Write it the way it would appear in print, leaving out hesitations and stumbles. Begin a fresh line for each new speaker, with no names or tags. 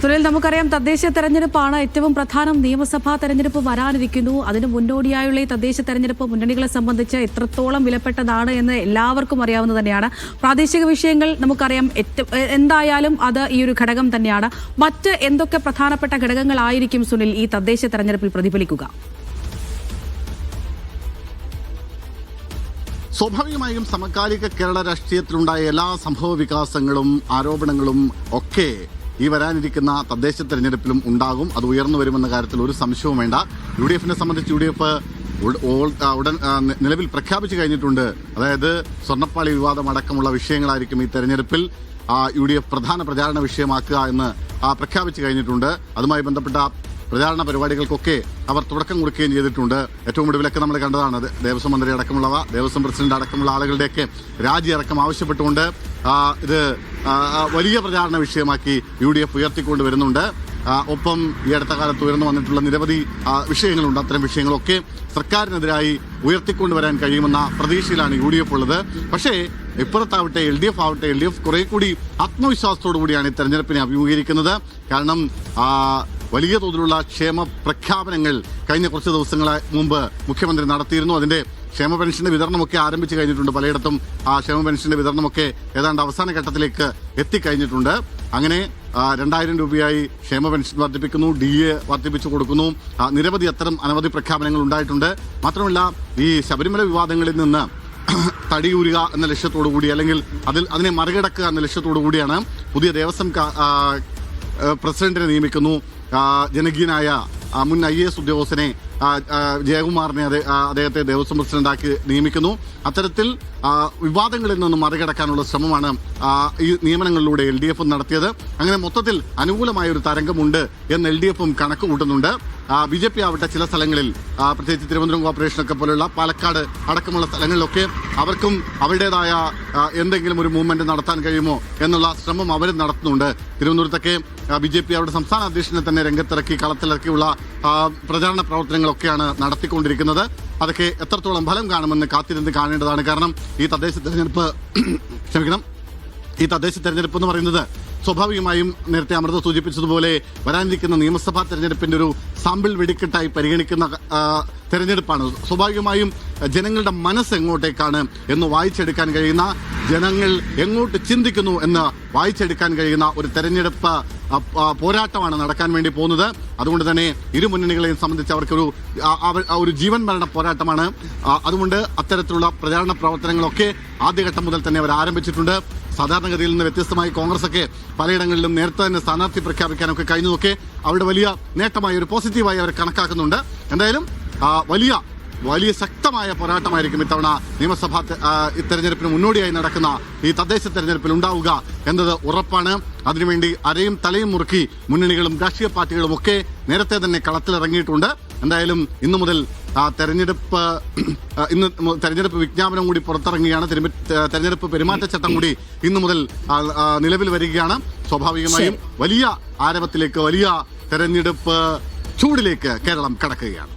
സുനിൽ, നമുക്കറിയാം തദ്ദേശ തെരഞ്ഞെടുപ്പാണ് ഏറ്റവും പ്രധാനം. നിയമസഭാ തെരഞ്ഞെടുപ്പ് വരാനിരിക്കുന്നു. അതിന് മുന്നോടിയായുള്ള ഈ തദ്ദേശ തെരഞ്ഞെടുപ്പ് മുന്നണികളെ സംബന്ധിച്ച് എത്രത്തോളം വിലപ്പെട്ടതാണ് എന്ന് എല്ലാവർക്കും അറിയാവുന്നത് തന്നെയാണ്. പ്രാദേശിക വിഷയങ്ങൾ നമുക്കറിയാം, എന്തായാലും അത് ഈ ഒരു ഘടകം തന്നെയാണ്. മറ്റ് എന്തൊക്കെ പ്രധാനപ്പെട്ട ഘടകങ്ങളായിരിക്കും സുനിൽ ഈ തദ്ദേശ തെരഞ്ഞെടുപ്പിൽ പ്രതിഫലിക്കുക?
സ്വാഭാവികമായും സമകാലിക കേരള രാഷ്ട്രീയത്തിലുണ്ടായ എല്ലാ സംഭവ വികാസങ്ങളും ആരോപണങ്ങളും ഒക്കെ ഈ വരാനിരിക്കുന്ന തദ്ദേശ തെരഞ്ഞെടുപ്പിലും ഉണ്ടാകും. അത് ഉയർന്നു വരുമെന്ന കാര്യത്തിൽ ഒരു സംശയവും വേണ്ട. UDF-നെ സംബന്ധിച്ച് UDF ഉടൻ നിലവിൽ പ്രഖ്യാപിച്ചു കഴിഞ്ഞിട്ടുണ്ട്. അതായത് സ്വർണ്ണപ്പാളി വിവാദം അടക്കമുള്ള വിഷയങ്ങളായിരിക്കും ഈ തെരഞ്ഞെടുപ്പിൽ UDF പ്രധാന പ്രചാരണ വിഷയമാക്കുക എന്ന് പ്രഖ്യാപിച്ചു കഴിഞ്ഞിട്ടുണ്ട്. അതുമായി ബന്ധപ്പെട്ട പ്രചാരണ പരിപാടികൾക്കൊക്കെ അവർ തുടക്കം കുറിക്കുകയും ചെയ്തിട്ടുണ്ട്. ഏറ്റവും ഒടുവിലൊക്കെ നമ്മൾ കണ്ടതാണ് ദേവസ്വം മന്ത്രി അടക്കമുള്ളവ, ദേവസ്വം പ്രസിഡന്റ് അടക്കമുള്ള ആളുകളുടെയൊക്കെ രാജിയിറക്കം ആവശ്യപ്പെട്ടുകൊണ്ട് ഇത് വലിയ പ്രചാരണ വിഷയമാക്കി UDF ഉയർത്തിക്കൊണ്ട് വരുന്നുണ്ട്. ഒപ്പം ഈ അടുത്ത കാലത്ത് ഉയർന്നു വന്നിട്ടുള്ള നിരവധി വിഷയങ്ങളുണ്ട്. അത്തരം വിഷയങ്ങളൊക്കെ സർക്കാരിനെതിരായി ഉയർത്തിക്കൊണ്ടുവരാൻ കഴിയുമെന്ന പ്രതീക്ഷയിലാണ് UDF ഉള്ളത്. പക്ഷേ ഇപ്പുറത്താവട്ടെ LDF ആവട്ടെ, LDF കുറെ കൂടി ആത്മവിശ്വാസത്തോടു കൂടിയാണ് ഈ തെരഞ്ഞെടുപ്പിനെ അഭിമുഖീകരിക്കുന്നത്. കാരണം വലിയ തോതിലുള്ള ക്ഷേമ പ്രഖ്യാപനങ്ങൾ കഴിഞ്ഞ കുറച്ച് ദിവസങ്ങളെ മുമ്പ് മുഖ്യമന്ത്രി നടത്തിയിരുന്നു. അതിന്റെ ക്ഷേമ പെൻഷന്റെ വിതരണമൊക്കെ ആരംഭിച്ചു കഴിഞ്ഞിട്ടുണ്ട്. പലയിടത്തും ആ ക്ഷേമ പെൻഷന്റെ വിതരണമൊക്കെ ഏതാണ്ട് അവസാന ഘട്ടത്തിലേക്ക് എത്തിക്കഴിഞ്ഞിട്ടുണ്ട്. അങ്ങനെ 2000 രൂപയായി ക്ഷേമ പെൻഷൻ വർദ്ധിപ്പിക്കുന്നു, DA വർദ്ധിപ്പിച്ചു കൊടുക്കുന്നു. നിരവധി അത്തരം അനവധി പ്രഖ്യാപനങ്ങൾ ഉണ്ടായിട്ടുണ്ട്. മാത്രമല്ല, ഈ ശബരിമല വിവാദങ്ങളിൽ നിന്ന് തടിയൂരുക എന്ന ലക്ഷ്യത്തോടു കൂടി, അല്ലെങ്കിൽ അതിനെ മറികടക്കുക എന്ന ലക്ഷ്യത്തോടു കൂടിയാണ് പുതിയ ദേവസ്വം പ്രസിഡന്റിനെ നിയമിക്കുന്നു. ജനകീയനായ മുൻ IAS ഉദ്യോഗസ്ഥനെ ജയകുമാറിനെ അദ്ദേഹത്തെ ദേവസ്വം പ്രസിഡന്റാക്കി നിയമിക്കുന്നു. അത്തരത്തിൽ വിവാദങ്ങളിൽ നിന്ന് മറികടക്കാനുള്ള ശ്രമമാണ് ഈ നിയമനങ്ങളിലൂടെ LDF നടത്തിയത്. അങ്ങനെ മൊത്തത്തിൽ അനുകൂലമായ ഒരു തരംഗമുണ്ട് എന്ന് LDF കണക്ക് കൂട്ടുന്നുണ്ട്. BJP ആവട്ടെ ചില സ്ഥലങ്ങളിൽ, പ്രത്യേകിച്ച് തിരുവനന്തപുരം കോർപ്പറേഷനൊക്കെ പോലുള്ള പാലക്കാട് അടക്കമുള്ള സ്ഥലങ്ങളിലൊക്കെ അവർക്കും അവരുടേതായ എന്തെങ്കിലും ഒരു മൂവ്മെന്റ് നടത്താൻ കഴിയുമോ എന്നുള്ള ശ്രമം അവർ നടത്തുന്നുണ്ട്. തിരുവനന്തപുരത്തൊക്കെ BJP അവരുടെ സംസ്ഥാന അധ്യക്ഷനെ തന്നെ രംഗത്തിറക്കി കളത്തിലിറക്കിയുള്ള പ്രചാരണ പ്രവർത്തനങ്ങളൊക്കെയാണ് നടത്തിക്കൊണ്ടിരിക്കുന്നത്. അതൊക്കെ എത്രത്തോളം ഫലം കാണുമെന്ന് കാത്തിരുന്ന് കാണേണ്ടതാണ്. കാരണം ഈ തദ്ദേശ തെരഞ്ഞെടുപ്പ് എന്ന് പറയുന്നത് സ്വാഭാവികമായും നേരത്തെ അമൃത സൂചിപ്പിച്ചതുപോലെ വരാനിരിക്കുന്ന നിയമസഭാ തെരഞ്ഞെടുപ്പിന്റെ ഒരു സാമ്പിൾ വെടിക്കെട്ടായി പരിഗണിക്കുന്ന തെരഞ്ഞെടുപ്പാണ്. സ്വാഭാവികമായും ജനങ്ങളുടെ മനസ്സ് എങ്ങോട്ടേക്കാണ് എന്ന് വായിച്ചെടുക്കാൻ കഴിയുന്ന, ജനങ്ങൾ എങ്ങോട്ട് ചിന്തിക്കുന്നു എന്ന് വായിച്ചെടുക്കാൻ കഴിയുന്ന ഒരു തെരഞ്ഞെടുപ്പ് പോരാട്ടമാണ് നടക്കാൻ വേണ്ടി പോകുന്നത്. അതുകൊണ്ട് തന്നെ ഇരു മുന്നണികളെയും സംബന്ധിച്ച് അവർക്കൊരു ഒരു ജീവൻ മരണ പോരാട്ടമാണ്. അതുകൊണ്ട് അത്തരത്തിലുള്ള പ്രചാരണ പ്രവർത്തനങ്ങളൊക്കെ ആദ്യഘട്ടം മുതൽ തന്നെ അവർ ആരംഭിച്ചിട്ടുണ്ട്. സാധാരണഗതിയിൽ നിന്ന് വ്യത്യസ്തമായി കോൺഗ്രസ് ഒക്കെ പലയിടങ്ങളിലും നേരത്തെ തന്നെ സ്ഥാനാർത്ഥി പ്രഖ്യാപിക്കാനൊക്കെ കഴിഞ്ഞതൊക്കെ അവരുടെ വലിയ നേട്ടമായി, ഒരു പോസിറ്റീവായി അവർ കണക്കാക്കുന്നുണ്ട്. എന്തായാലും വലിയ ശക്തമായ പോരാട്ടമായിരിക്കും ഇത്തവണ നിയമസഭാ തെരഞ്ഞെടുപ്പിന് മുന്നോടിയായി നടക്കുന്ന ഈ തദ്ദേശ തെരഞ്ഞെടുപ്പിൽ ഉണ്ടാവുക എന്നത് ഉറപ്പാണ്. അതിനുവേണ്ടി അരയും തലയും മുറുക്കി മുന്നണികളും രാഷ്ട്രീയ പാർട്ടികളും ഒക്കെ നേരത്തെ തന്നെ കളത്തിലിറങ്ങിയിട്ടുണ്ട്. എന്തായാലും ഇന്നു മുതൽ തെരഞ്ഞെടുപ്പ് വിജ്ഞാപനം കൂടി പുറത്തിറങ്ങുകയാണ്. തെരഞ്ഞെടുപ്പ് പെരുമാറ്റച്ചട്ടം കൂടി ഇന്നു മുതൽ നിലവിൽ വരികയാണ്. സ്വാഭാവികമായും വലിയ ആരവത്തിലേക്ക്, വലിയ തെരഞ്ഞെടുപ്പ് ചൂടിലേക്ക് കേരളം കടക്കുകയാണ്.